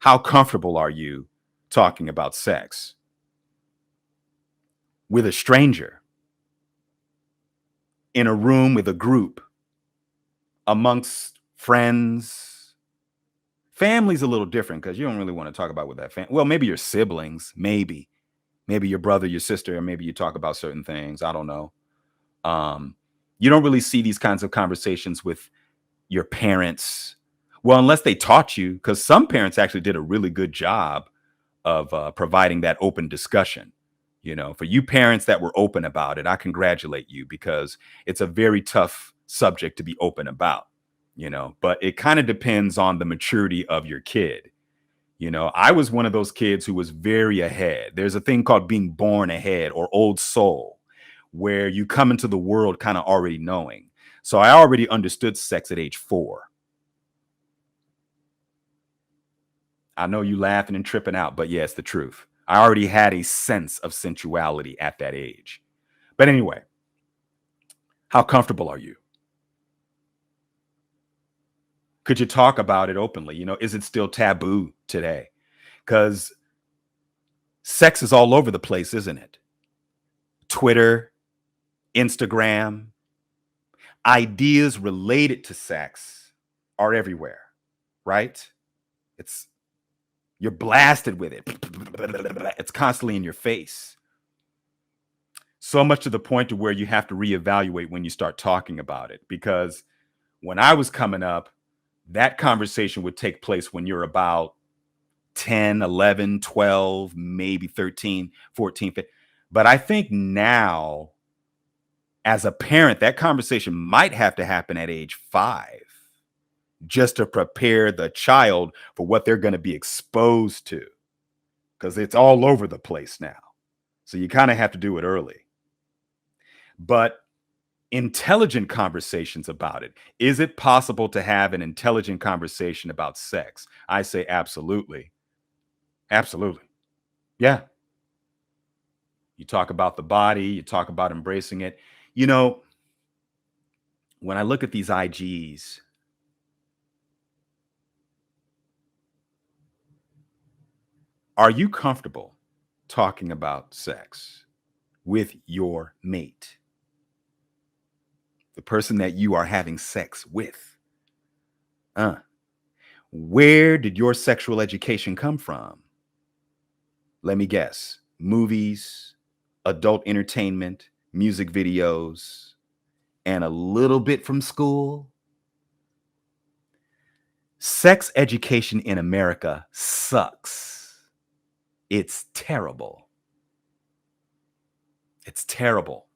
How comfortable are you talking about sex with a stranger, in a room with a group, amongst friends? Family's a little different because you don't really want to talk about with that family. Well, maybe your siblings, maybe your brother, your sister, or maybe you talk about certain things. I don't know. Um, you don't really see these kinds of conversations with your parents. Well, unless they taught you, because some parents actually did a really good job of providing that open discussion. For you parents that were open about it, I congratulate you, because it's a very tough subject to be open about. But it kind of depends on the maturity of your kid. I was one of those kids who was very ahead. There's a thing called being born ahead, or old soul, where you come into the world kind of already knowing. So I already understood sex at age 4. I know you laughing and tripping out, but yeah, it's the truth. I already had a sense of sensuality at that age. But anyway, how comfortable are you? Could you talk about it openly? Is it still taboo today? Because sex is all over the place, isn't it? Twitter, Instagram, ideas related to sex are everywhere, right? You're blasted with it. It's constantly in your face. So much to the point to where you have to reevaluate when you start talking about it. Because when I was coming up, that conversation would take place when you're about 10, 11, 12, maybe 13, 14, 15. But I think now, as a parent, that conversation might have to happen at age 5, just to prepare the child for what they're going to be exposed to, because it's all over the place now. So you kind of have to do it early. But intelligent conversations about it. Is it possible to have an intelligent conversation about sex? I say absolutely. Absolutely. Yeah. You talk about the body, you talk about embracing it. When I look at these IGs, are you comfortable talking about sex with your mate? The person that you are having sex with. Where did your sexual education come from? Let me guess. Movies, adult entertainment, music videos, and a little bit from school. Sex education in America sucks. It's terrible. It's terrible.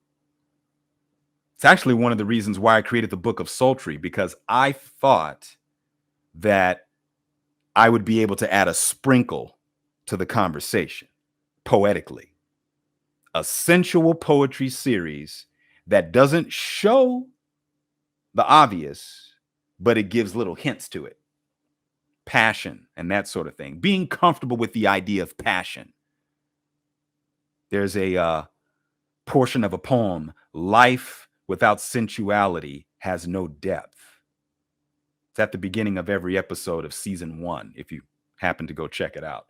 It's actually one of the reasons why I created the Book of Sultry, because I thought that I would be able to add a sprinkle to the conversation poetically. A sensual poetry series that doesn't show the obvious, but it gives little hints to it. Passion and that sort of thing. Being comfortable with the idea of passion. There's a portion of a poem, life without sensuality has no depth. It's at the beginning of every episode of season 1, if you happen to go check it out.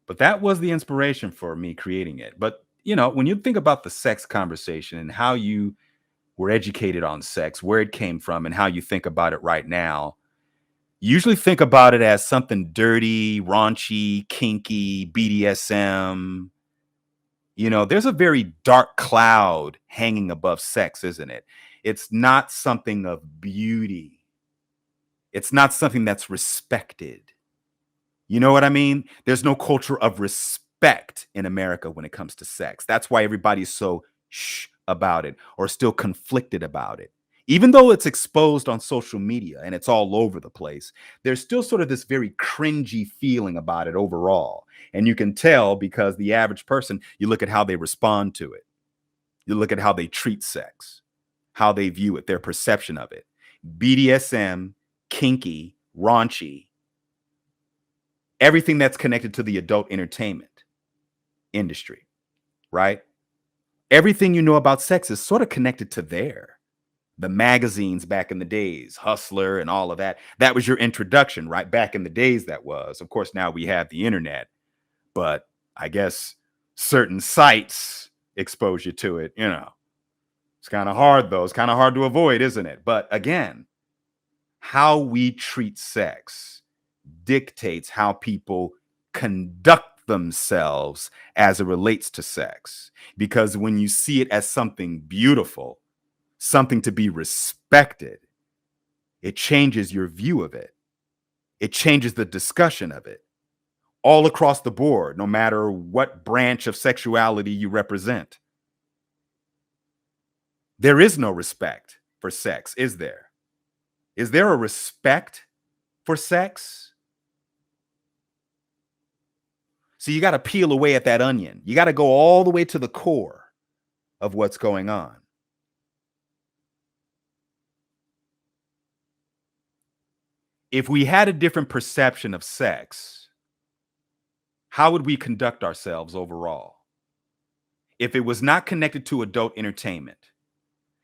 But that was the inspiration for me creating it. But, when you think about the sex conversation and how you were educated on sex, where it came from, and how you think about it right now, you usually think about it as something dirty, raunchy, kinky, BDSM. There's a very dark cloud hanging above sex, isn't it? It's not something of beauty. It's not something that's respected. You know what I mean? There's no culture of respect in America when it comes to sex. That's why everybody's so shh about it, or still conflicted about it. Even though it's exposed on social media and it's all over the place, there's still sort of this very cringy feeling about it overall. And you can tell because the average person, you look at how they respond to it. You look at how they treat sex, how they view it, their perception of it. BDSM, kinky, raunchy, everything that's connected to the adult entertainment industry, right? Everything you know about sex is sort of connected to there. The magazines back in the days, Hustler and all of that. That was your introduction, right? Back in the days, that was. Of course, now we have the internet, but I guess certain sites expose you to it. It's kind of hard, though. It's kind of hard to avoid, isn't it? But again, how we treat sex dictates how people conduct themselves as it relates to sex. Because when you see it as something beautiful, something to be respected, it changes your view of it. It changes the discussion of it all across the board, no matter what branch of sexuality you represent. There is no respect for sex, is there? Is there a respect for sex? So you got to peel away at that onion. You got to go all the way to the core of what's going on. If we had a different perception of sex, how would we conduct ourselves overall? If it was not connected to adult entertainment,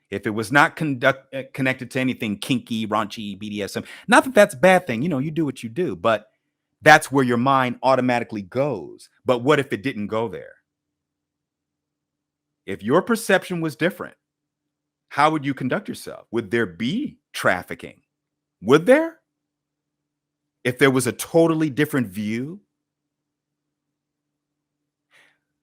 if it was not connected to anything kinky, raunchy, BDSM, not that that's a bad thing, you do what you do, but that's where your mind automatically goes. But what if it didn't go there? If your perception was different, how would you conduct yourself? Would there be trafficking? Would there? If there was a totally different view,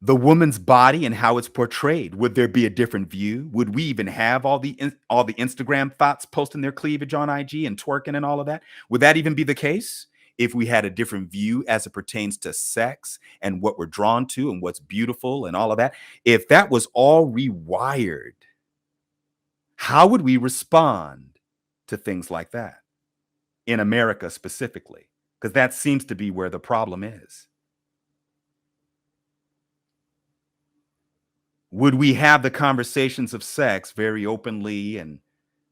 the woman's body and how it's portrayed, would there be a different view? Would we even have all the Instagram thoughts posting their cleavage on IG and twerking and all of that? Would that even be the case if we had a different view as it pertains to sex and what we're drawn to and what's beautiful and all of that? If that was all rewired, how would we respond to things like that in America specifically? Because that seems to be where the problem is. Would we have the conversations of sex very openly and,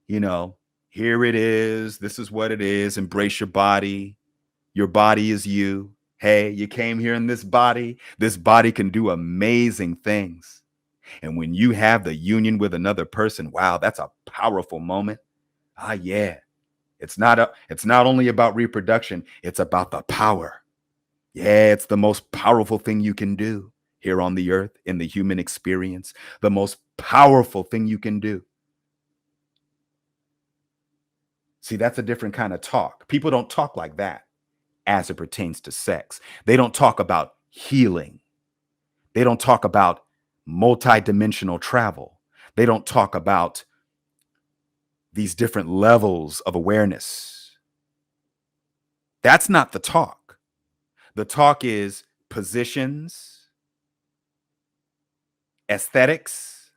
here it is, this is what it is, embrace your body is you. Hey, you came here in this body can do amazing things. And when you have the union with another person, wow, that's a powerful moment. Yeah. It's not only about reproduction, it's about the power. Yeah, it's the most powerful thing you can do here on the earth in the human experience, the most powerful thing you can do. See, that's a different kind of talk. People don't talk like that as it pertains to sex. They don't talk about healing. They don't talk about multidimensional travel. They don't talk about these different levels of awareness. That's not the talk. The talk is positions, aesthetics,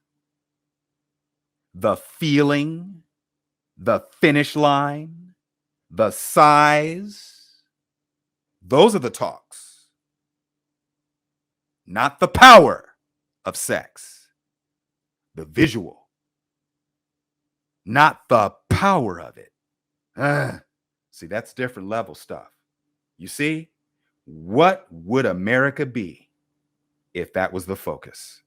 the feeling, the finish line, the size. Those are the talks, not the power of sex, the visual, not the power of it. See, that's different level stuff. You see, what would America be if that was the focus?